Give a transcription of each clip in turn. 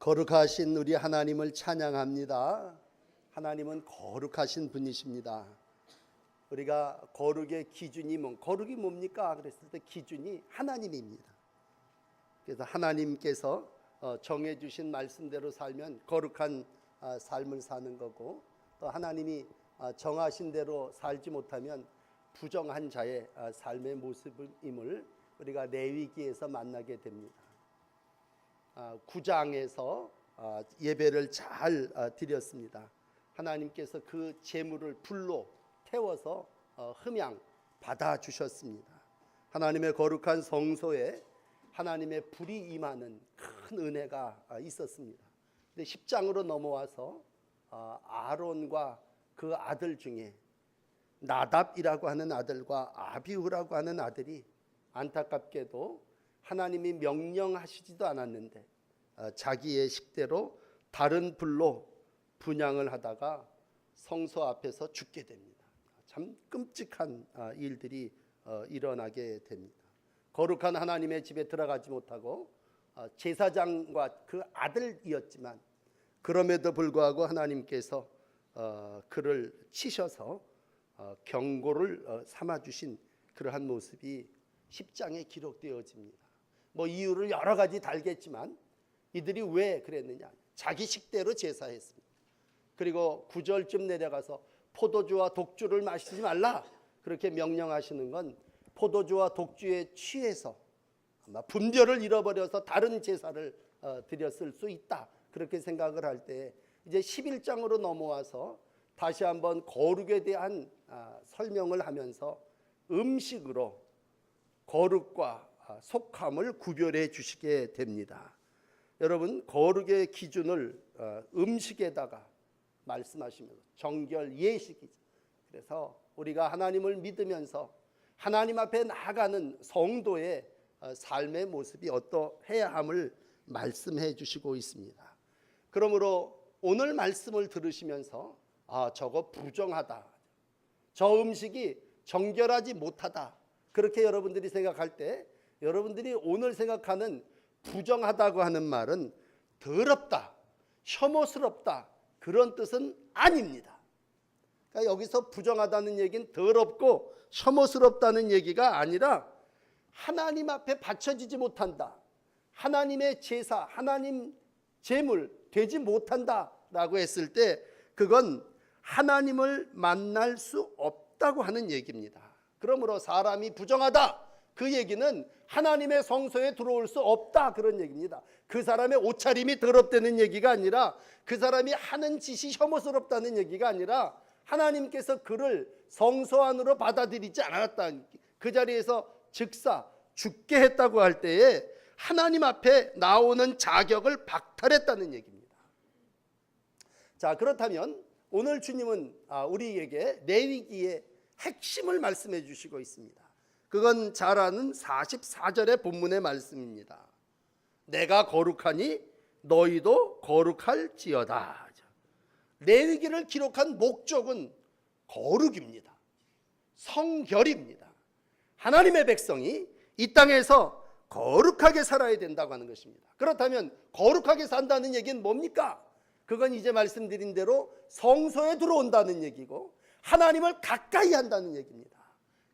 거룩하신 우리 하나님을 찬양합니다. 하나님은 거룩하신 분이십니다. 우리가 거룩의 기준이 거룩이 뭡니까? 그랬을 때 기준이 하나님입니다. 그래서 하나님께서 정해주신 말씀대로 살면 거룩한 삶을 사는 거고, 또 하나님이 정하신 대로 살지 못하면 부정한 자의 삶의 모습임을 우리가 레위기에서 만나게 됩니다. 9장에서 예배를 잘 드렸습니다. 하나님께서 그 제물을 불로 태워서 흠양 받아주셨습니다. 하나님의 거룩한 성소에 하나님의 불이 임하는 큰 은혜가 있었습니다. 근데 10장으로 넘어와서 아론과 그 아들 중에 나답이라고 하는 아들과 아비후라고 하는 아들이 안타깝게도 하나님이 명령하시지도 않았는데 자기의 식대로 다른 불로 분향을 하다가 성소 앞에서 죽게 됩니다. 참 끔찍한 일들이 일어나게 됩니다. 거룩한 하나님의 집에 들어가지 못하고 제사장과 그 아들이었지만 그럼에도 불구하고 하나님께서 그를 치셔서 경고를 삼아주신 그러한 모습이 10장에 기록되어집니다. 이유를 여러 가지 달겠지만 이들이 왜 그랬느냐, 자기 식대로 제사했습니다. 그리고 9절쯤 내려가서 포도주와 독주를 마시지 말라 그렇게 명령하시는 건 포도주와 독주에 취해서 아마 분별을 잃어버려서 다른 제사를 드렸을 수 있다 그렇게 생각을 할 때, 이제 11장으로 넘어와서 다시 한번 거룩에 대한 설명을 하면서 음식으로 거룩과 속함을 구별해 주시게 됩니다. 여러분, 거룩의 기준을 음식에다가 말씀하시면서 정결 예식이죠. 그래서 우리가 하나님을 믿으면서 하나님 앞에 나아가는 성도의 삶의 모습이 어떠해야 함을 말씀해 주시고 있습니다. 그러므로 오늘 말씀을 들으시면서 저거 부정하다, 저 음식이 정결하지 못하다 그렇게 여러분들이 생각할 때, 여러분들이 오늘 생각하는 부정하다고 하는 말은 더럽다, 혐오스럽다 그런 뜻은 아닙니다. 그러니까 여기서 부정하다는 얘기는 더럽고 혐오스럽다는 얘기가 아니라 하나님 앞에 바쳐지지 못한다, 하나님의 제사, 하나님 제물 되지 못한다라고 했을 때 그건 하나님을 만날 수 없다고 하는 얘기입니다. 그러므로 사람이 부정하다 그 얘기는 하나님의 성소에 들어올 수 없다 그런 얘기입니다. 그 사람의 옷차림이 더럽다는 얘기가 아니라, 그 사람이 하는 짓이 혐오스럽다는 얘기가 아니라, 하나님께서 그를 성소 안으로 받아들이지 않았다, 그 자리에서 즉사 죽게 했다고 할 때에 하나님 앞에 나오는 자격을 박탈했다는 얘기입니다. 자, 그렇다면 오늘 주님은 우리에게 레위기의 핵심을 말씀해 주시고 있습니다. 그건 잘 아는 44절의 본문의 말씀입니다. 내가 거룩하니 너희도 거룩할지어다. 레위기를 기록한 목적은 거룩입니다. 성결입니다. 하나님의 백성이 이 땅에서 거룩하게 살아야 된다고 하는 것입니다. 그렇다면 거룩하게 산다는 얘기는 뭡니까? 그건 이제 말씀드린 대로 성소에 들어온다는 얘기고 하나님을 가까이 한다는 얘기입니다.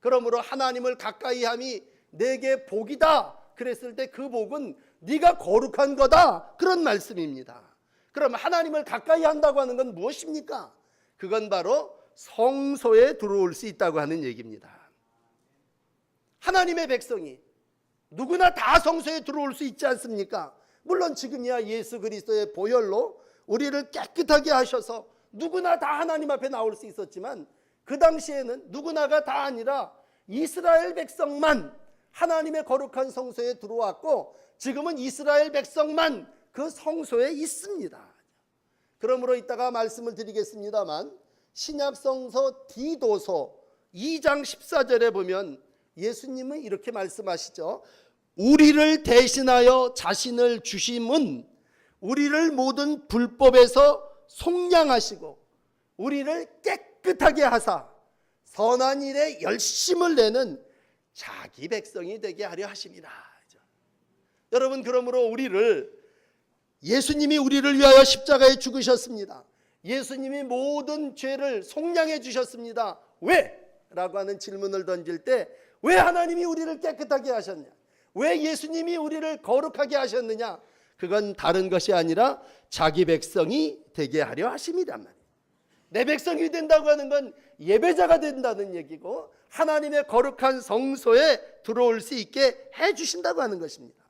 그러므로 하나님을 가까이 함이 내게 복이다 그랬을 때 그 복은 네가 거룩한 거다 그런 말씀입니다. 그럼 하나님을 가까이 한다고 하는 건 무엇입니까? 그건 바로 성소에 들어올 수 있다고 하는 얘기입니다. 하나님의 백성이 누구나 다 성소에 들어올 수 있지 않습니까? 물론 지금이야 예수 그리스도의 보혈로 우리를 깨끗하게 하셔서 누구나 다 하나님 앞에 나올 수 있었지만, 그 당시에는 누구나가 다 아니라 이스라엘 백성만 하나님의 거룩한 성소에 들어왔고, 지금은 이스라엘 백성만 그 성소에 있습니다. 그러므로 이따가 말씀을 드리겠습니다만, 신약성서 디도서 2장 14절에 보면 예수님은 이렇게 말씀하시죠. 우리를 대신하여 자신을 주심은 우리를 모든 불법에서 속량하시고 우리를 깨끗하게 하사 선한 일에 열심을 내는 자기 백성이 되게 하려 하심이라. 여러분, 그러므로 우리를 예수님이 우리를 위하여 십자가에 죽으셨습니다. 예수님이 모든 죄를 속량해 주셨습니다. 왜? 라고 하는 질문을 던질 때 왜 하나님이 우리를 깨끗하게 하셨냐? 왜 예수님이 우리를 거룩하게 하셨느냐? 그건 다른 것이 아니라 자기 백성이 되게 하려 하심이란 말이에요. 내 백성이 된다고 하는 건 예배자가 된다는 얘기고 하나님의 거룩한 성소에 들어올 수 있게 해주신다고 하는 것입니다.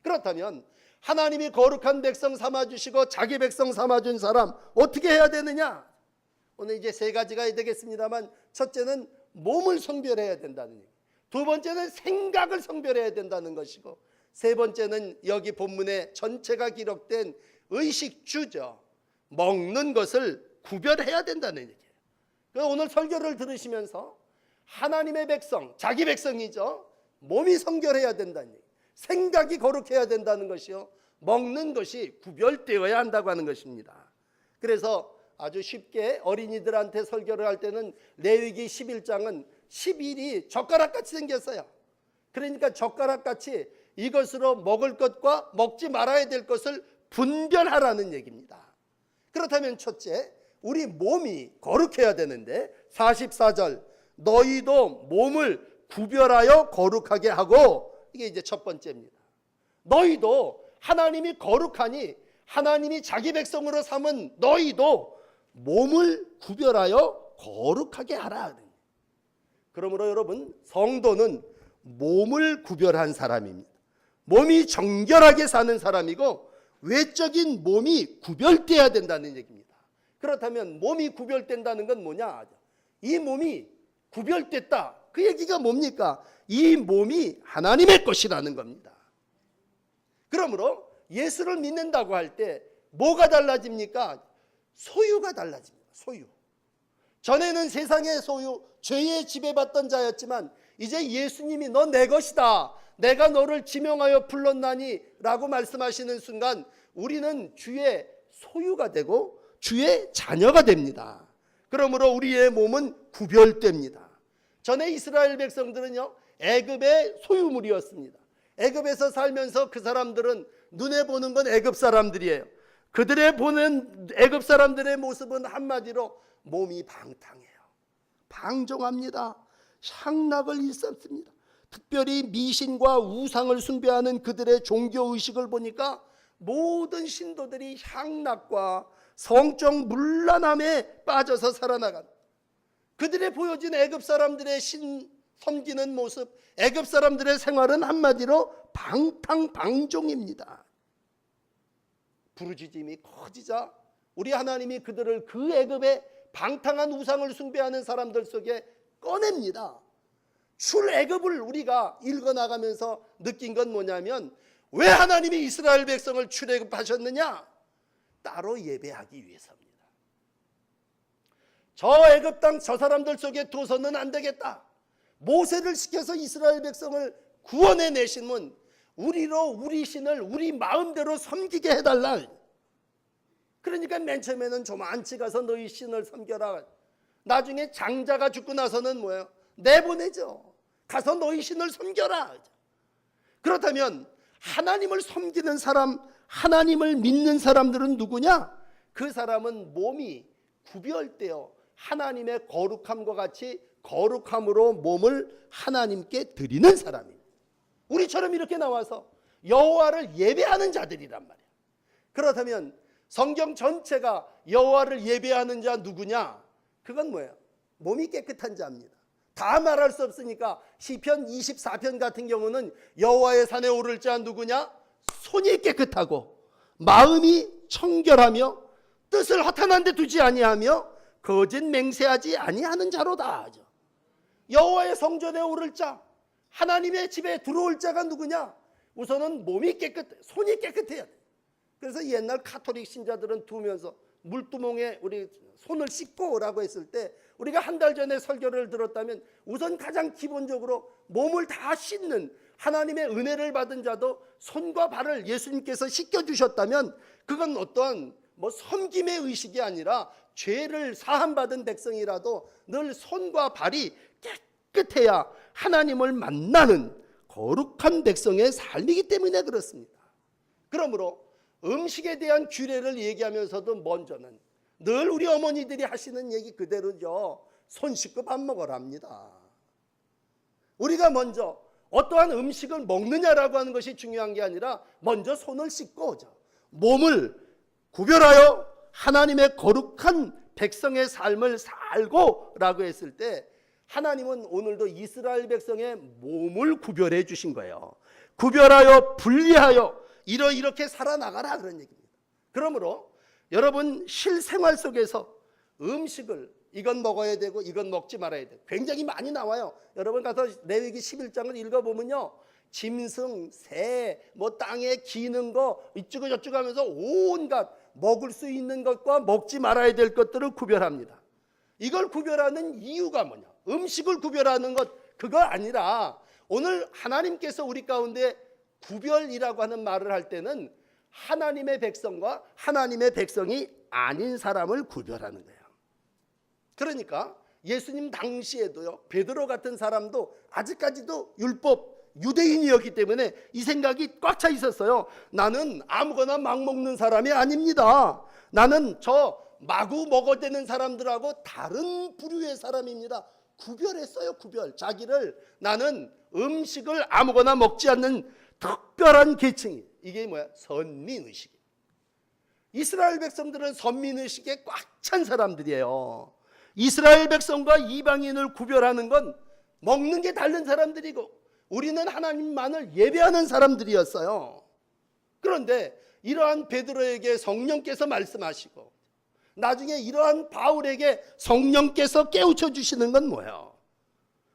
그렇다면 하나님이 거룩한 백성 삼아주시고 자기 백성 삼아준 사람 어떻게 해야 되느냐? 오늘 이제 세 가지가 되겠습니다만, 첫째는 몸을 성별해야 된다는 얘기, 두 번째는 생각을 성별해야 된다는 것이고, 세 번째는 여기 본문에 전체가 기록된 의식주죠. 먹는 것을 구별해야 된다는 얘기예요. 그래서 오늘 설교를 들으시면서 하나님의 백성, 자기 백성이죠. 몸이 성결해야 된다는 얘기예요. 생각이 거룩해야 된다는 것이요, 먹는 것이 구별되어야 한다고 하는 것입니다. 그래서 아주 쉽게 어린이들한테 설교를 할 때는 레위기 11장은 11이 젓가락같이 생겼어요. 그러니까 젓가락같이 이것으로 먹을 것과 먹지 말아야 될 것을 분별하라는 얘기입니다. 그렇다면 첫째, 우리 몸이 거룩해야 되는데 44절 너희도 몸을 구별하여 거룩하게 하고, 이게 이제 첫 번째입니다. 너희도 하나님이 거룩하니 하나님이 자기 백성으로 삼은 너희도 몸을 구별하여 거룩하게 하라. 그러므로 여러분, 성도는 몸을 구별한 사람입니다. 몸이 정결하게 사는 사람이고 외적인 몸이 구별되어야 된다는 얘기입니다. 그렇다면 몸이 구별된다는 건 뭐냐? 이 몸이 구별됐다, 그 얘기가 뭡니까? 이 몸이 하나님의 것이라는 겁니다. 그러므로 예수를 믿는다고 할 때 뭐가 달라집니까? 소유가 달라집니다. 소유. 전에는 세상의 소유, 죄에 지배받던 자였지만 이제 예수님이 너 내 것이다, 내가 너를 지명하여 불렀나니 라고 말씀하시는 순간 우리는 주의 소유가 되고 주의 자녀가 됩니다. 그러므로 우리의 몸은 구별됩니다. 전에 이스라엘 백성들은요, 애굽의 소유물이었습니다. 애굽에서 살면서 그 사람들은 눈에 보는 건 애굽 사람들이에요. 그들의 보는 애굽 사람들의 모습은 한마디로 몸이 방탕해요. 방종합니다. 향락을 일삼습니다. 특별히 미신과 우상을 숭배하는 그들의 종교의식을 보니까 모든 신도들이 향락과 성적 문란함에 빠져서 살아나간, 그들의 보여진 애굽 사람들의 신 섬기는 모습, 애굽 사람들의 생활은 한마디로 방탕방종입니다. 부르짖음이 커지자 우리 하나님이 그들을 그 애굽의 방탕한 우상을 숭배하는 사람들 속에 꺼냅니다. 출애굽을 우리가 읽어나가면서 느낀 건 뭐냐면, 왜 하나님이 이스라엘 백성을 출애굽하셨느냐? 따로 예배하기 위해서입니다. 저 애굽 땅 저 사람들 속에 둬서는 안 되겠다. 모세를 시켜서 이스라엘 백성을 구원해 내신 분, 우리로 우리 신을 우리 마음대로 섬기게 해달라. 그러니까 맨 처음에는 조만치 가서 너희 신을 섬겨라. 나중에 장자가 죽고 나서는 뭐예요? 내보내죠. 가서 너희 신을 섬겨라. 그렇다면 하나님을 섬기는 사람, 하나님을 믿는 사람들은 누구냐? 그 사람은 몸이 구별되어 하나님의 거룩함과 같이 거룩함으로 몸을 하나님께 드리는 사람입니다. 우리처럼 이렇게 나와서 여호와를 예배하는 자들이란 말이에요. 그렇다면 성경 전체가 여호와를 예배하는 자 누구냐? 그건 뭐예요? 몸이 깨끗한 자입니다. 다 말할 수 없으니까 시편 24편 같은 경우는 여호와의 산에 오를 자 누구냐? 손이 깨끗하고 마음이 청결하며 뜻을 허탄한 데 두지 아니하며 거짓 맹세하지 아니하는 자로다. 여호와의 성전에 오를 자, 하나님의 집에 들어올 자가 누구냐? 우선은 몸이 손이 깨끗해야 돼. 그래서 옛날 카톨릭 신자들은 두면서 물두멍에 우리 손을 씻고 오라고 했을 때, 우리가 한 달 전에 설교를 들었다면 우선 가장 기본적으로 몸을 다 씻는, 하나님의 은혜를 받은 자도 손과 발을 예수님께서 씻겨주셨다면 그건 어떠한 섬김의 의식이 아니라 죄를 사함받은 백성이라도 늘 손과 발이 깨끗해야 하나님을 만나는 거룩한 백성의 삶이기 때문에 그렇습니다. 그러므로 음식에 대한 규례를 얘기하면서도 먼저는 늘 우리 어머니들이 하시는 얘기 그대로죠. 손 씻고 밥 먹으랍니다. 우리가 먼저 어떠한 음식을 먹느냐라고 하는 것이 중요한 게 아니라 먼저 손을 씻고 몸을 구별하여 하나님의 거룩한 백성의 삶을 살고 라고 했을 때 하나님은 오늘도 이스라엘 백성의 몸을 구별해 주신 거예요. 구별하여 분리하여 이렇게 살아나가라 그런 얘기입니다. 그러므로 여러분 실생활 속에서 음식을 이건 먹어야 되고 이건 먹지 말아야 돼. 굉장히 많이 나와요. 여러분 가서 레위기 11장을 읽어보면요. 짐승, 새, 땅에 기는 거 이쪽고 저쪽고 하면서 온갖 먹을 수 있는 것과 먹지 말아야 될 것들을 구별합니다. 이걸 구별하는 이유가 뭐냐? 음식을 구별하는 것 그거 아니라 오늘 하나님께서 우리 가운데 구별이라고 하는 말을 할 때는 하나님의 백성과 하나님의 백성이 아닌 사람을 구별하는 거예요. 그러니까 예수님 당시에도요, 베드로 같은 사람도 아직까지도 율법 유대인이었기 때문에 이 생각이 꽉 차 있었어요. 나는 아무거나 막 먹는 사람이 아닙니다. 나는 저 마구 먹어대는 사람들하고 다른 부류의 사람입니다. 구별했어요. 구별. 자기를 나는 음식을 아무거나 먹지 않는 특별한 계층이. 이게 뭐야? 선민의식. 이스라엘 백성들은 선민의식에 꽉 찬 사람들이에요. 이스라엘 백성과 이방인을 구별하는 건 먹는 게 다른 사람들이고 우리는 하나님만을 예배하는 사람들이었어요. 그런데 이러한 베드로에게 성령께서 말씀하시고 나중에 이러한 바울에게 성령께서 깨우쳐 주시는 건 뭐예요?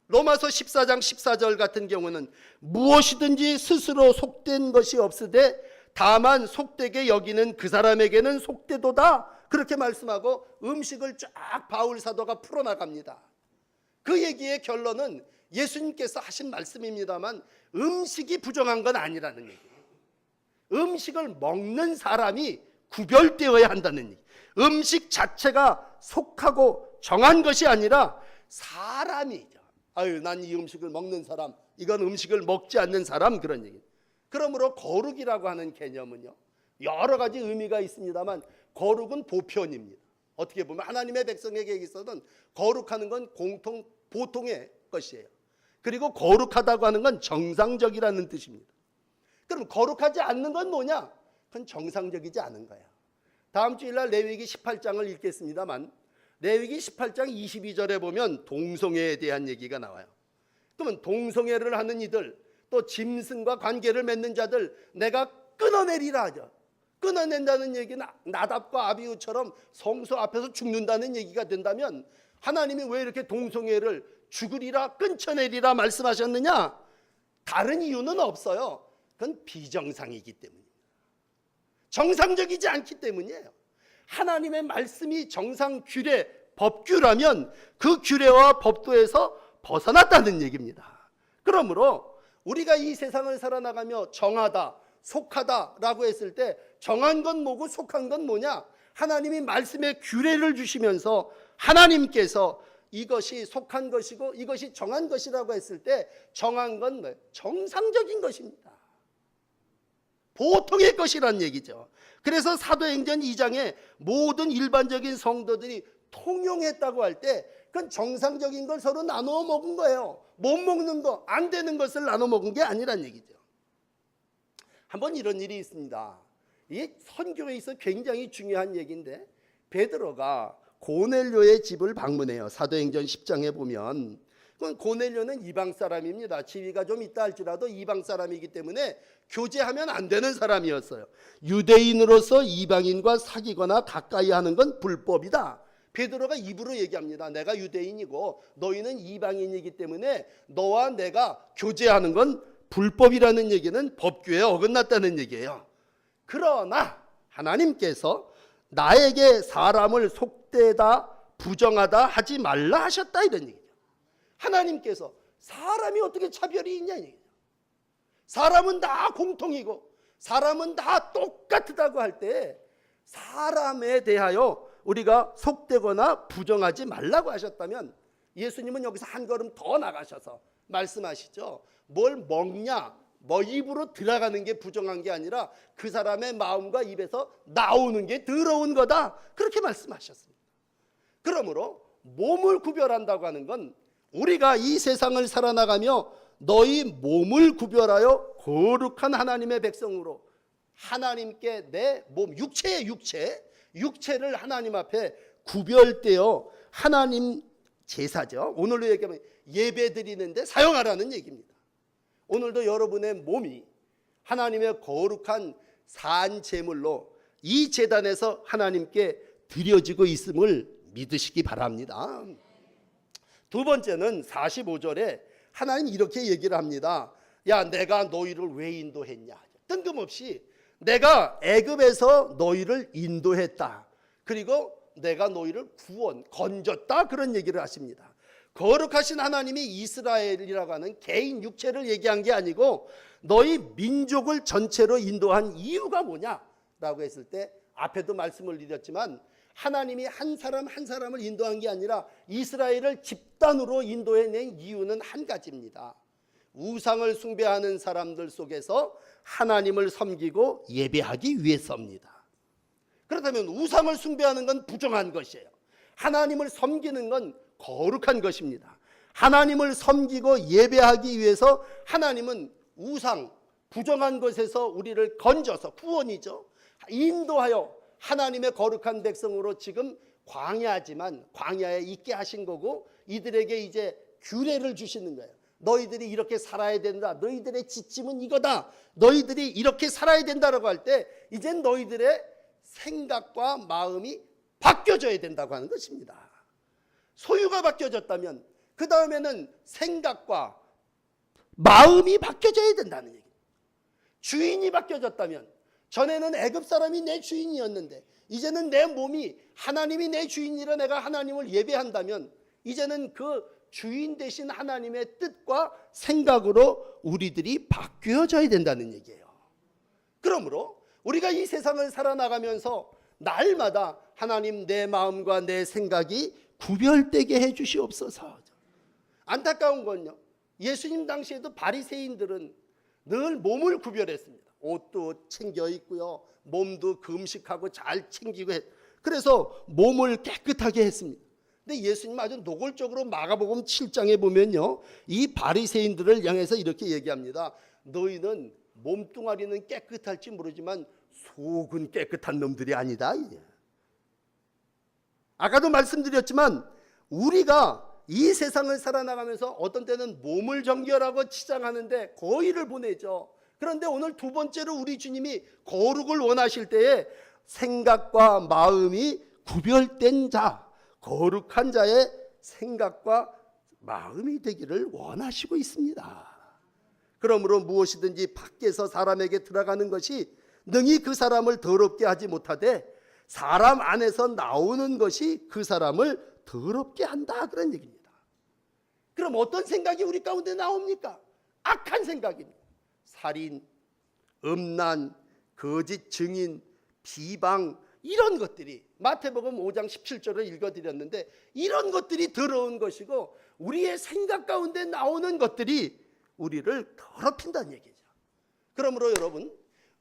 로마서 14장 14절 같은 경우는 무엇이든지 스스로 속된 것이 없으되 다만 속되게 여기는 그 사람에게는 속되도다 그렇게 말씀하고 음식을 쫙 바울 사도가 풀어나갑니다. 그 얘기의 결론은 예수님께서 하신 말씀입니다만 음식이 부정한 건 아니라는 얘기예요. 음식을 먹는 사람이 구별되어야 한다는 얘기. 음식 자체가 속하고 정한 것이 아니라 사람이죠. 아유, 난 이 음식을 먹는 사람, 이건 음식을 먹지 않는 사람 그런 얘기. 그러므로 거룩이라고 하는 개념은요, 여러 가지 의미가 있습니다만 거룩은 보편입니다. 어떻게 보면 하나님의 백성에게 있어서는 거룩하는 건 보통의 것이에요. 그리고 거룩하다고 하는 건 정상적이라는 뜻입니다. 그럼 거룩하지 않는 건 뭐냐? 그건 정상적이지 않은 거야. 다음 주일날 레위기 18장을 읽겠습니다만 레위기 18장 22절에 보면 동성애에 대한 얘기가 나와요. 그러면 동성애를 하는 이들 또 짐승과 관계를 맺는 자들 내가 끊어내리라 하죠. 끊어낸다는 얘기는 나답과 아비후처럼 성소 앞에서 죽는다는 얘기가 된다면 하나님이 왜 이렇게 동성애를 죽으리라 끊쳐내리라 말씀하셨느냐? 다른 이유는 없어요. 그건 비정상이기 때문입니다. 정상적이지 않기 때문이에요. 하나님의 말씀이 정상 규례, 법규라면 그 규례와 법도에서 벗어났다는 얘기입니다. 그러므로 우리가 이 세상을 살아나가며 정하다, 속하다라고 했을 때 정한 건 뭐고 속한 건 뭐냐? 하나님이 말씀의 규례를 주시면서 하나님께서 이것이 속한 것이고 이것이 정한 것이라고 했을 때 정한 건 뭐예요? 정상적인 것입니다. 보통의 것이란 얘기죠. 그래서 사도행전 2장에 모든 일반적인 성도들이 통용했다고 할 때 그건 정상적인 걸 서로 나누어 먹은 거예요. 못 먹는 거, 안 되는 것을 나눠 먹은 게 아니란 얘기죠. 한번 이런 일이 있습니다. 이 선교에 있어 굉장히 중요한 얘기인데 베드로가 고넬료의 집을 방문해요. 사도행전 10장에 보면 고넬료는 이방 사람입니다. 지위가 좀 있다 할지라도 이방 사람이기 때문에 교제하면 안 되는 사람이었어요. 유대인으로서 이방인과 사귀거나 가까이 하는 건 불법이다. 베드로가 입으로 얘기합니다. 내가 유대인이고 너희는 이방인이기 때문에 너와 내가 교제하는 건 불법이라는 얘기는 법규에 어긋났다는 얘기예요. 그러나 하나님께서 나에게 사람을 속되다 부정하다 하지 말라 하셨다 이런 얘기죠. 하나님께서 사람이 어떻게 차별이 있냐 얘기죠. 사람은 다 공통이고 사람은 다 똑같다고 할 때 사람에 대하여 우리가 속되거나 부정하지 말라고 하셨다면 예수님은 여기서 한 걸음 더 나가셔서 말씀하시죠. 뭘 먹냐 뭐 입으로 들어가는 게 부정한 게 아니라 그 사람의 마음과 입에서 나오는 게 더러운 거다. 그렇게 말씀하셨습니다. 그러므로 몸을 구별한다고 하는 건 우리가 이 세상을 살아나가며 너희 몸을 구별하여 거룩한 하나님의 백성으로 하나님께 내 몸, 육체를 하나님 앞에 구별되어 하나님 제사죠. 오늘로 얘기하면 예배 드리는데 사용하라는 얘기입니다. 오늘도 여러분의 몸이 하나님의 거룩한 산 제물로 이 제단에서 하나님께 드려지고 있음을 믿으시기 바랍니다. 두 번째는 45절에 하나님 이렇게 얘기를 합니다. 야, 내가 너희를 왜 인도했냐? 뜬금없이 내가 애굽에서 너희를 인도했다. 그리고 내가 너희를 건졌다. 그런 얘기를 하십니다. 거룩하신 하나님이 이스라엘이라고 하는 개인 육체를 얘기한 게 아니고 너희 민족을 전체로 인도한 이유가 뭐냐라고 했을 때 앞에도 말씀을 드렸지만 하나님이 한 사람 한 사람을 인도한 게 아니라 이스라엘을 집단으로 인도해낸 이유는 한 가지입니다. 우상을 숭배하는 사람들 속에서 하나님을 섬기고 예배하기 위해서입니다. 그렇다면 우상을 숭배하는 건 부정한 것이에요. 하나님을 섬기는 건 거룩한 것입니다. 하나님을 섬기고 예배하기 위해서 하나님은 우상, 부정한 것에서 우리를 건져서 구원이죠. 인도하여 하나님의 거룩한 백성으로 지금 광야지만 광야에 있게 하신 거고 이들에게 이제 규례를 주시는 거예요. 너희들이 이렇게 살아야 된다. 너희들의 지침은 이거다. 너희들이 이렇게 살아야 된다라고 할 때 이젠 너희들의 생각과 마음이 바뀌어져야 된다고 하는 것입니다. 소유가 바뀌어졌다면 그 다음에는 생각과 마음이 바뀌어져야 된다는 얘기예요. 주인이 바뀌어졌다면 전에는 애굽 사람이 내 주인이었는데 이제는 내 몸이 하나님이 내 주인이라 내가 하나님을 예배한다면 이제는 그 주인 되신 하나님의 뜻과 생각으로 우리들이 바뀌어져야 된다는 얘기예요. 그러므로 우리가 이 세상을 살아나가면서 날마다 하나님 내 마음과 내 생각이 구별되게 해주시옵소서. 안타까운 건요, 예수님 당시에도 바리새인들은 늘 몸을 구별했습니다. 옷도 챙겨 입고요, 몸도 금식하고 잘 챙기고 그래서 몸을 깨끗하게 했습니다. 근데 예수님 아주 노골적으로 마가복음 7장에 보면요, 이 바리새인들을 향해서 이렇게 얘기합니다. 너희는 몸뚱아리는 깨끗할지 모르지만 속은 깨끗한 놈들이 아니다. 아까도 말씀드렸지만 우리가 이 세상을 살아나가면서 어떤 때는 몸을 정결하고 치장하는데 거의를 보내죠. 그런데 오늘 두 번째로 우리 주님이 거룩을 원하실 때에 생각과 마음이 구별된 자, 거룩한 자의 생각과 마음이 되기를 원하시고 있습니다. 그러므로 무엇이든지 밖에서 사람에게 들어가는 것이 능히 그 사람을 더럽게 하지 못하되 사람 안에서 나오는 것이 그 사람을 더럽게 한다, 그런 얘기입니다. 그럼 어떤 생각이 우리 가운데 나옵니까? 악한 생각입니다. 살인, 음란, 거짓 증인, 비방, 이런 것들이 마태복음 5장 17절을 읽어드렸는데 이런 것들이 더러운 것이고 우리의 생각 가운데 나오는 것들이 우리를 더럽힌다는 얘기죠. 그러므로 여러분,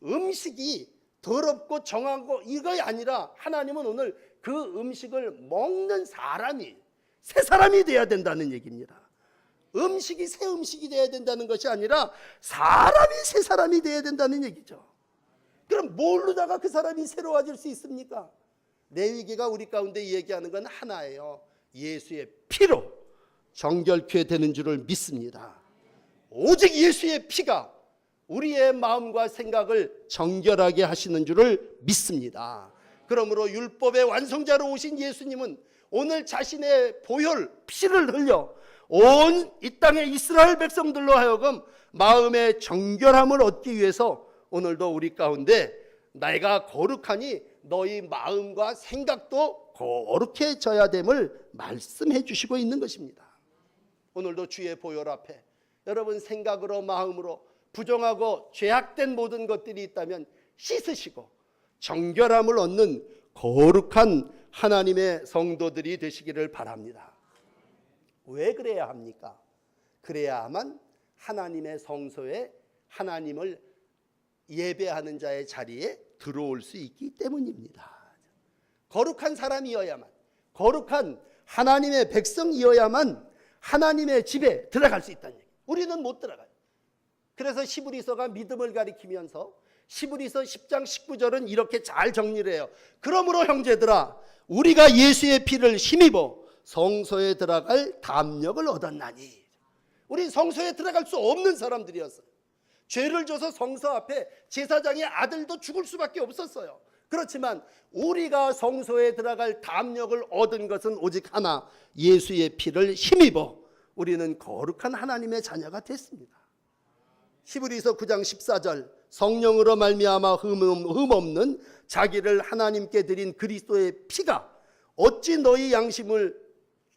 음식이 더럽고 정하고 이거 아니라 하나님은 오늘 그 음식을 먹는 사람이 새 사람이 돼야 된다는 얘기입니다. 음식이 새 음식이 돼야 된다는 것이 아니라 사람이 새 사람이 돼야 된다는 얘기죠. 그럼 뭘로다가 그 사람이 새로워질 수 있습니까? 레위기가 우리 가운데 얘기하는 건 하나예요. 예수의 피로 정결케 되는 줄을 믿습니다. 오직 예수의 피가 우리의 마음과 생각을 정결하게 하시는 줄을 믿습니다. 그러므로 율법의 완성자로 오신 예수님은 오늘 자신의 보혈 피를 흘려 온 이 땅의 이스라엘 백성들로 하여금 마음의 정결함을 얻기 위해서 오늘도 우리 가운데 내가 거룩하니 너희 마음과 생각도 거룩해져야 됨을 말씀해 주시고 있는 것입니다. 오늘도 주의 보혈 앞에 여러분 생각으로 마음으로 부정하고 죄악된 모든 것들이 있다면 씻으시고 정결함을 얻는 거룩한 하나님의 성도들이 되시기를 바랍니다. 왜 그래야 합니까? 그래야만 하나님의 성소에 하나님을 예배하는 자의 자리에 들어올 수 있기 때문입니다. 거룩한 사람이어야만, 거룩한 하나님의 백성이어야만 하나님의 집에 들어갈 수 있다는 얘기예요. 우리는 못 들어가요. 그래서 시브리서가 믿음을 가리키면서 시브리서 10장 19절은 이렇게 잘 정리를 해요. 그러므로 형제들아, 우리가 예수의 피를 힘입어 성소에 들어갈 담력을 얻었나니. 우린 성소에 들어갈 수 없는 사람들이었어요. 죄를 져서 성소 앞에 제사장의 아들도 죽을 수밖에 없었어요. 그렇지만 우리가 성소에 들어갈 담력을 얻은 것은 오직 하나, 예수의 피를 힘입어 우리는 거룩한 하나님의 자녀가 됐습니다. 히브리서 9장 14절, 성령으로 말미암아 흠없는 자기를 하나님께 드린 그리스도의 피가 어찌 너희 양심을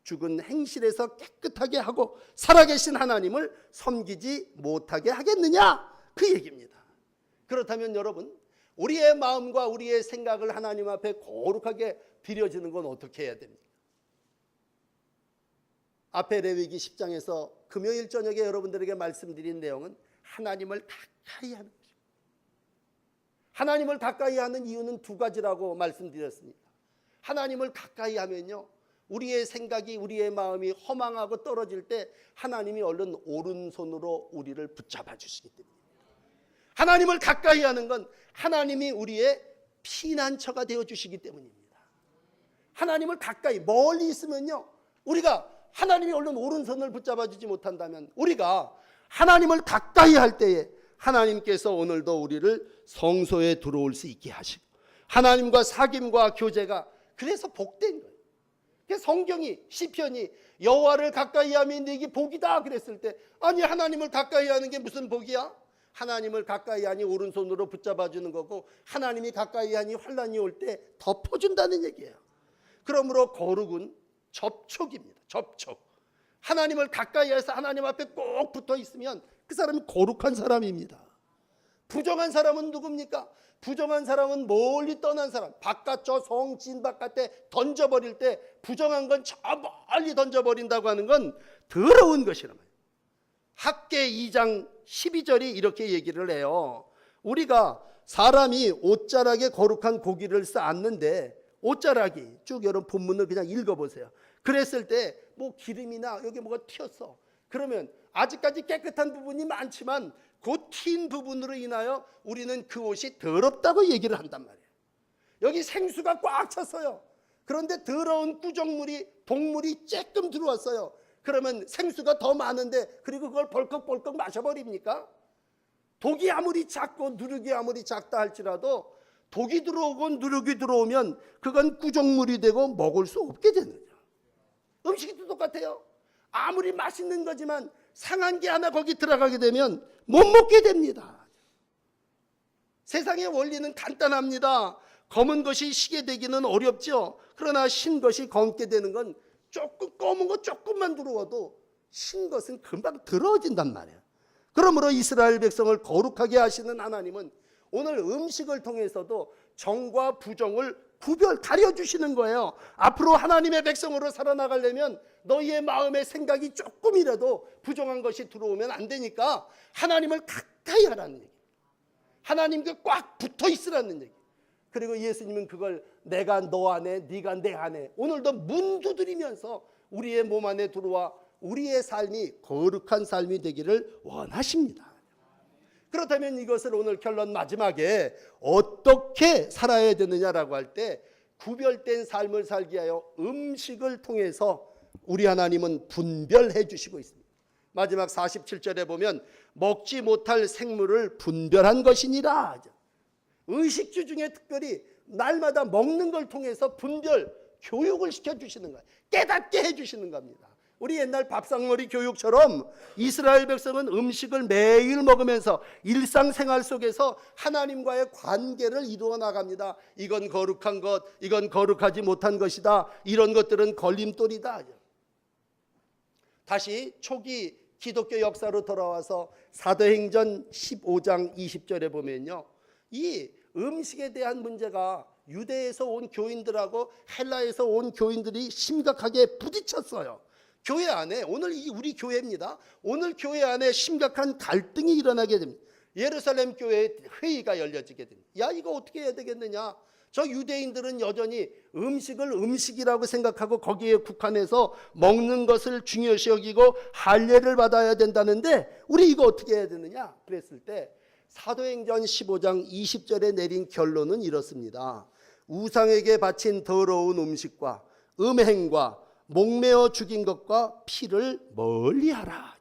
죽은 행실에서 깨끗하게 하고 살아계신 하나님을 섬기지 못하게 하겠느냐, 그 얘기입니다. 그렇다면 여러분, 우리의 마음과 우리의 생각을 하나님 앞에 거룩하게 드려지는 건 어떻게 해야 됩니까? 앞에 레위기 10장에서 금요일 저녁에 여러분들에게 말씀드린 내용은 하나님을 가까이 하는 것입니다. 하나님을 가까이 하는 이유는 두 가지라고 말씀드렸습니다. 하나님을 가까이 하면요, 우리의 생각이, 우리의 마음이 허망하고 떨어질 때 하나님이 얼른 오른손으로 우리를 붙잡아 주시기 때문입니다. 하나님을 가까이 하는 건 하나님이 우리의 피난처가 되어 주시기 때문입니다. 하나님을 가까이, 멀리 있으면요, 우리가 하나님이 얼른 오른손을 붙잡아 주지 못한다면 우리가 하나님을 가까이 할 때에 하나님께서 오늘도 우리를 성소에 들어올 수 있게 하시고 하나님과 사귐과 교제가 그래서 복된 거예요. 성경이, 시편이 여호와를 가까이 하면 네게 복이다 그랬을 때, 아니 하나님을 가까이 하는 게 무슨 복이야? 하나님을 가까이 하니 오른손으로 붙잡아 주는 거고, 하나님이 가까이 하니 환난이 올 때 덮어준다는 얘기예요. 그러므로 거룩은 접촉입니다. 접촉. 하나님을 가까이 해서 하나님 앞에 꼭 붙어 있으면 그 사람이 거룩한 사람입니다. 부정한 사람은 누굽니까? 부정한 사람은 멀리 떠난 사람, 바깥 저 성진 바깥에 던져버릴 때 부정한 건 저 멀리 던져버린다고 하는 건 더러운 것이란 말이에요. 학계 2장 12절이 이렇게 얘기를 해요. 우리가 사람이 옷자락에 거룩한 고기를 쌓았는데, 옷자락이 쭉 여러분 본문을 그냥 읽어보세요. 그랬을 때 뭐 기름이나 여기 뭐가 튀었어. 그러면 아직까지 깨끗한 부분이 많지만 그 튄 부분으로 인하여 우리는 그 옷이 더럽다고 얘기를 한단 말이에요. 여기 생수가 꽉 찼어요. 그런데 더러운 꾸정물이, 동물이 쬐끔 들어왔어요. 그러면 생수가 더 많은데 그리고 그걸 벌컥벌컥 마셔버립니까? 독이 아무리 작고 누룩이 아무리 작다 할지라도 독이 들어오고 누룩이 들어오면 그건 꾸정물이 되고 먹을 수 없게 되는 거예요. 음식도 똑같아요. 아무리 맛있는 거지만 상한 게 하나 거기 들어가게 되면 못 먹게 됩니다. 세상의 원리는 간단합니다. 검은 것이 시게 되기는 어렵죠. 그러나 신 것이 검게 되는 건 조금, 검은 거 조금만 들어와도 신 것은 금방 더러워진단 말이에요. 그러므로 이스라엘 백성을 거룩하게 하시는 하나님은 오늘 음식을 통해서도 정과 부정을 가려주시는 거예요. 앞으로 하나님의 백성으로 살아나가려면 너희의 마음의 생각이 조금이라도 부정한 것이 들어오면 안 되니까 하나님을 가까이 하라는 얘기, 하나님께 꽉 붙어 있으라는 얘기. 그리고 예수님은 그걸 내가 너 안에, 네가 내 안에, 오늘도 문 두드리면서 우리의 몸 안에 들어와 우리의 삶이 거룩한 삶이 되기를 원하십니다. 그렇다면 이것을 오늘 결론 마지막에 어떻게 살아야 되느냐라고 할 때, 구별된 삶을 살기 위하여 음식을 통해서 우리 하나님은 분별해 주시고 있습니다. 마지막 47절에 보면 먹지 못할 생물을 분별한 것이니라. 의식주 중에 특별히 날마다 먹는 걸 통해서 분별 교육을 시켜주시는 거예요. 깨닫게 해주시는 겁니다. 우리 옛날 밥상머리 교육처럼 이스라엘 백성은 음식을 매일 먹으면서 일상생활 속에서 하나님과의 관계를 이루어 나갑니다. 이건 거룩한 것, 이건 거룩하지 못한 것이다. 이런 것들은 걸림돌이다. 다시 초기 기독교 역사로 돌아와서 사도행전 15장 20절에 보면요, 이 음식에 대한 문제가 유대에서 온 교인들하고 헬라에서 온 교인들이 심각하게 부딪혔어요. 교회 안에, 오늘 우리 교회입니다. 오늘 교회 안에 심각한 갈등이 일어나게 됩니다. 예루살렘 교회에 회의가 열려지게 됩니다. 야, 이거 어떻게 해야 되겠느냐? 저 유대인들은 여전히 음식을 음식이라고 생각하고 거기에 국한해서 먹는 것을 중요시 여기고 할례를 받아야 된다는데 우리 이거 어떻게 해야 되느냐? 그랬을 때 사도행전 15장 20절에 내린 결론은 이렇습니다. 우상에게 바친 더러운 음식과 음행과 목매어 죽인 것과 피를 멀리하라.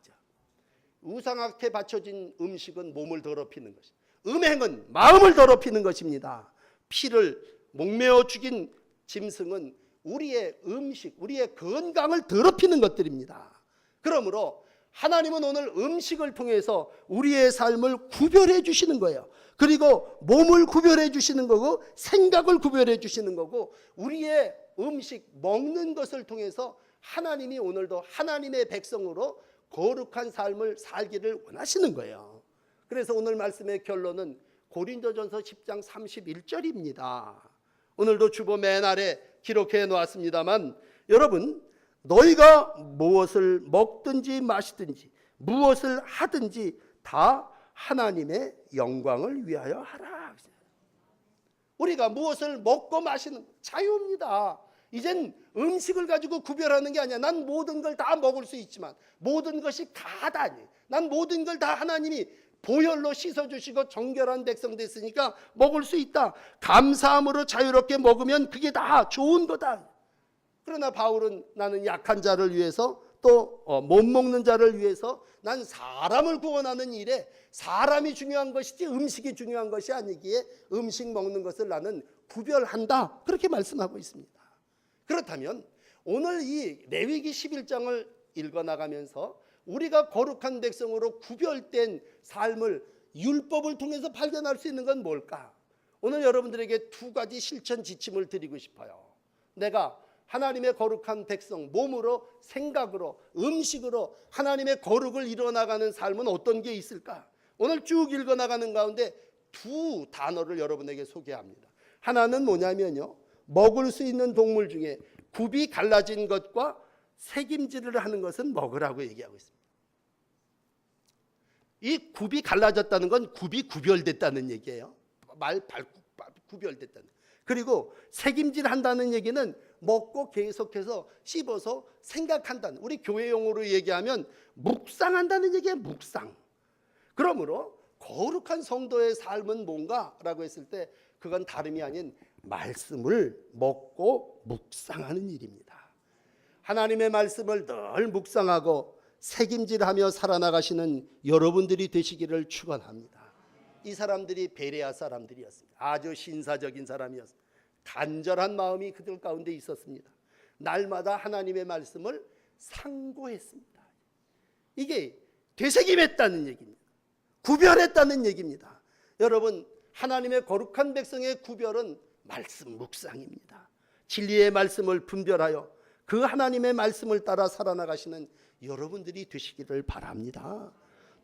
우상한테 바쳐진 음식은 몸을 더럽히는 것입니다. 음행은 마음을 더럽히는 것입니다. 피를 목매어 죽인 짐승은 우리의 음식, 우리의 건강을 더럽히는 것들입니다. 그러므로 하나님은 오늘 음식을 통해서 우리의 삶을 구별해 주시는 거예요. 그리고 몸을 구별해 주시는 거고 생각을 구별해 주시는 거고 우리의 음식 먹는 것을 통해서 하나님이 오늘도 하나님의 백성으로 거룩한 삶을 살기를 원하시는 거예요. 그래서 오늘 말씀의 결론은 고린도전서 10장 31절입니다. 오늘도 주보 맨 아래 기록해 놓았습니다만 여러분 너희가 무엇을 먹든지 마시든지 무엇을 하든지 다 하나님의 영광을 위하여 하라. 우리가 무엇을 먹고 마시는 자유입니다. 이젠 음식을 가지고 구별하는 게 아니야. 난 모든 걸 다 먹을 수 있지만 모든 것이 다다 아니에요. 난 모든 걸 다 하나님이 보혈로 씻어주시고 정결한 백성 됐으니까 먹을 수 있다. 감사함으로 자유롭게 먹으면 그게 다 좋은 거다. 그러나 바울은 나는 약한 자를 위해서 또 못 먹는 자를 위해서 난 사람을 구원하는 일에 사람이 중요한 것이지 음식이 중요한 것이 아니기에 음식 먹는 것을 나는 구별한다. 그렇게 말씀하고 있습니다. 그렇다면 오늘 이 레위기 11장을 읽어나가면서 우리가 거룩한 백성으로 구별된 삶을 율법을 통해서 발견할 수 있는 건 뭘까? 오늘 여러분들에게 두 가지 실천 지침을 드리고 싶어요. 내가 하나님의 거룩한 백성, 몸으로, 생각으로, 음식으로 하나님의 거룩을 이뤄나가는 삶은 어떤 게 있을까? 오늘 쭉 읽어나가는 가운데 두 단어를 여러분에게 소개합니다. 하나는 뭐냐면요, 먹을 수 있는 동물 중에 굽이 갈라진 것과 새김질을 하는 것은 먹으라고 얘기하고 있습니다. 이 굽이 갈라졌다는 건 굽이 구별됐다는 얘기예요. 구별됐다는. 그리고 새김질 한다는 얘기는 먹고 계속해서 씹어서 생각한다는, 우리 교회 용어로 얘기하면 묵상한다는 얘기예요. 묵상. 그러므로 거룩한 성도의 삶은 뭔가라고 했을 때 그건 다름이 아닌 말씀을 먹고 묵상하는 일입니다. 하나님의 말씀을 늘 묵상하고 새김질하며 살아나가시는 여러분들이 되시기를 축원합니다. 이 사람들이 베레아 사람들이었습니다. 아주 신사적인 사람이었습니다. 간절한 마음이 그들 가운데 있었습니다. 날마다 하나님의 말씀을 상고했습니다. 이게 되새김했다는 얘기입니다. 구별했다는 얘기입니다. 여러분, 하나님의 거룩한 백성의 구별은 말씀 묵상입니다. 진리의 말씀을 분별하여 그 하나님의 말씀을 따라 살아나가시는 여러분들이 되시기를 바랍니다.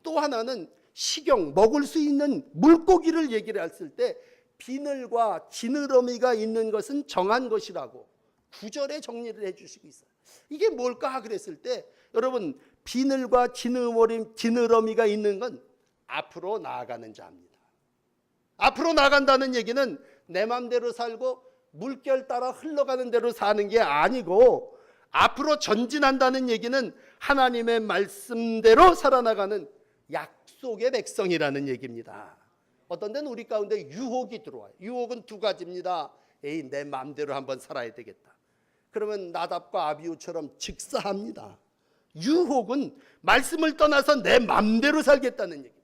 또 하나는 식용, 먹을 수 있는 물고기를 얘기를 했을 때 비늘과 지느러미가 있는 것은 정한 것이라고 9절에 정리를 해주시고 있어요. 이게 뭘까 그랬을 때 여러분, 비늘과 지느러미가 있는 건 앞으로 나아가는 자입니다. 앞으로 나간다는 얘기는 내 마음대로 살고 물결 따라 흘러가는 대로 사는 게 아니고 앞으로 전진한다는 얘기는 하나님의 말씀대로 살아나가는 약속의 백성이라는 얘기입니다. 어떤 데는 우리 가운데 유혹이 들어와요. 유혹은 두 가지입니다. 에이, 내 마음대로 한번 살아야 되겠다. 그러면 나답과 아비후처럼 직사합니다. 유혹은 말씀을 떠나서 내 마음대로 살겠다는 얘기입니다.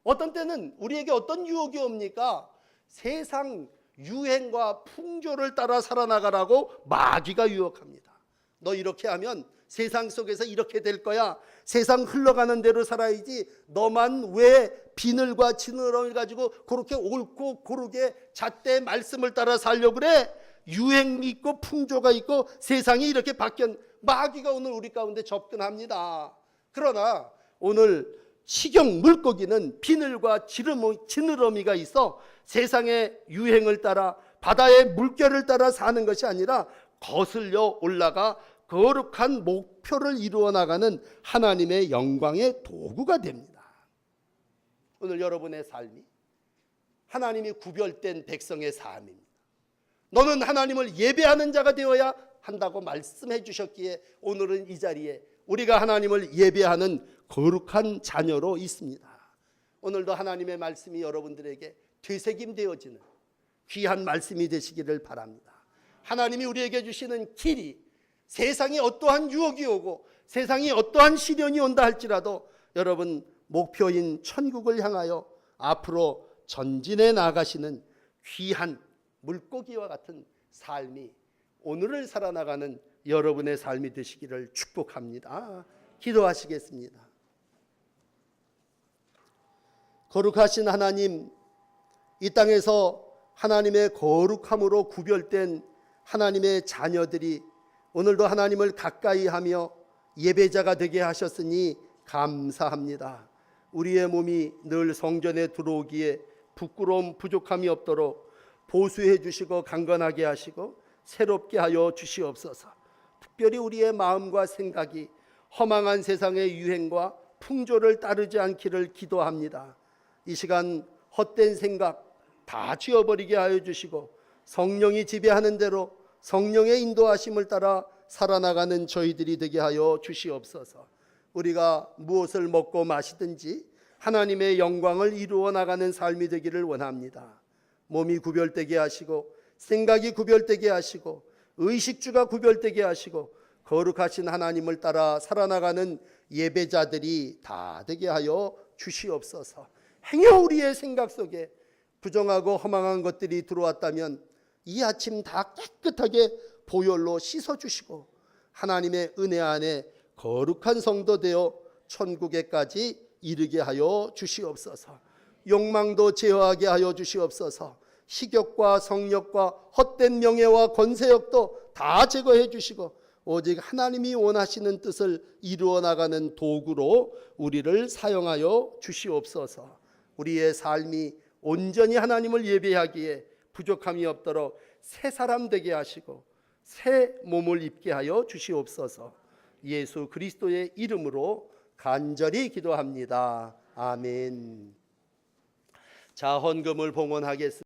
어떤 때는 우리에게 어떤 유혹이 옵니까? 세상 유행과 풍조를 따라 살아나가라고 마귀가 유혹합니다. 너 이렇게 하면 세상 속에서 이렇게 될 거야. 세상 흘러가는 대로 살아야지. 너만 왜 비늘과 지느러미를 가지고 그렇게 옳고 고르게 잣대 말씀을 따라 살려고 그래? 유행이 있고 풍조가 있고 세상이 이렇게 바뀌었. 마귀가 오늘 우리 가운데 접근합니다. 그러나 오늘 식용 물고기는 비늘과 지느러미가 있어 세상의 유행을 따라 바다의 물결을 따라 사는 것이 아니라 거슬려 올라가 거룩한 목표를 이루어 나가는 하나님의 영광의 도구가 됩니다. 오늘 여러분의 삶이 하나님이 구별된 백성의 삶입니다. 너는 하나님을 예배하는 자가 되어야 한다고 말씀해 주셨기에 오늘은 이 자리에 우리가 하나님을 예배하는 거룩한 자녀로 있습니다. 오늘도 하나님의 말씀이 여러분들에게 되새김되어지는 귀한 말씀이 되시기를 바랍니다. 하나님이 우리에게 주시는 길이 세상에 어떠한 유혹이 오고 세상에 어떠한 시련이 온다 할지라도 여러분 목표인 천국을 향하여 앞으로 전진해 나가시는 귀한 물고기와 같은 삶이 오늘을 살아나가는 여러분의 삶이 되시기를 축복합니다. 기도하시겠습니다. 거룩하신 하나님, 이 땅에서 하나님의 거룩함으로 구별된 하나님의 자녀들이 오늘도 하나님을 가까이 하며 예배자가 되게 하셨으니 감사합니다. 우리의 몸이 늘 성전에 들어오기에 부끄러움 부족함이 없도록 보수해 주시고 강건하게 하시고 새롭게 하여 주시옵소서. 특별히 우리의 마음과 생각이 허망한 세상의 유행과 풍조를 따르지 않기를 기도합니다. 이 시간 헛된 생각 다 지워버리게 하여 주시고 성령이 지배하는 대로 성령의 인도하심을 따라 살아나가는 저희들이 되게 하여 주시옵소서. 우리가 무엇을 먹고 마시든지 하나님의 영광을 이루어 나가는 삶이 되기를 원합니다. 몸이 구별되게 하시고 생각이 구별되게 하시고 의식주가 구별되게 하시고 거룩하신 하나님을 따라 살아나가는 예배자들이 다 되게 하여 주시옵소서. 행여 우리의 생각 속에 부정하고 허망한 것들이 들어왔다면 이 아침 다 깨끗하게 보혈로 씻어주시고 하나님의 은혜 안에 거룩한 성도 되어 천국에까지 이르게 하여 주시옵소서. 욕망도 제어하게 하여 주시옵소서. 식욕과 성욕과 헛된 명예와 권세욕도 다 제거해 주시고 오직 하나님이 원하시는 뜻을 이루어 나가는 도구로 우리를 사용하여 주시옵소서. 우리의 삶이 온전히 하나님을 예배하기에 부족함이 없도록 새 사람 되게 하시고 새 몸을 입게 하여 주시옵소서. 예수 그리스도의 이름으로 간절히 기도합니다. 아멘. 자, 헌금을 봉헌하겠습니다.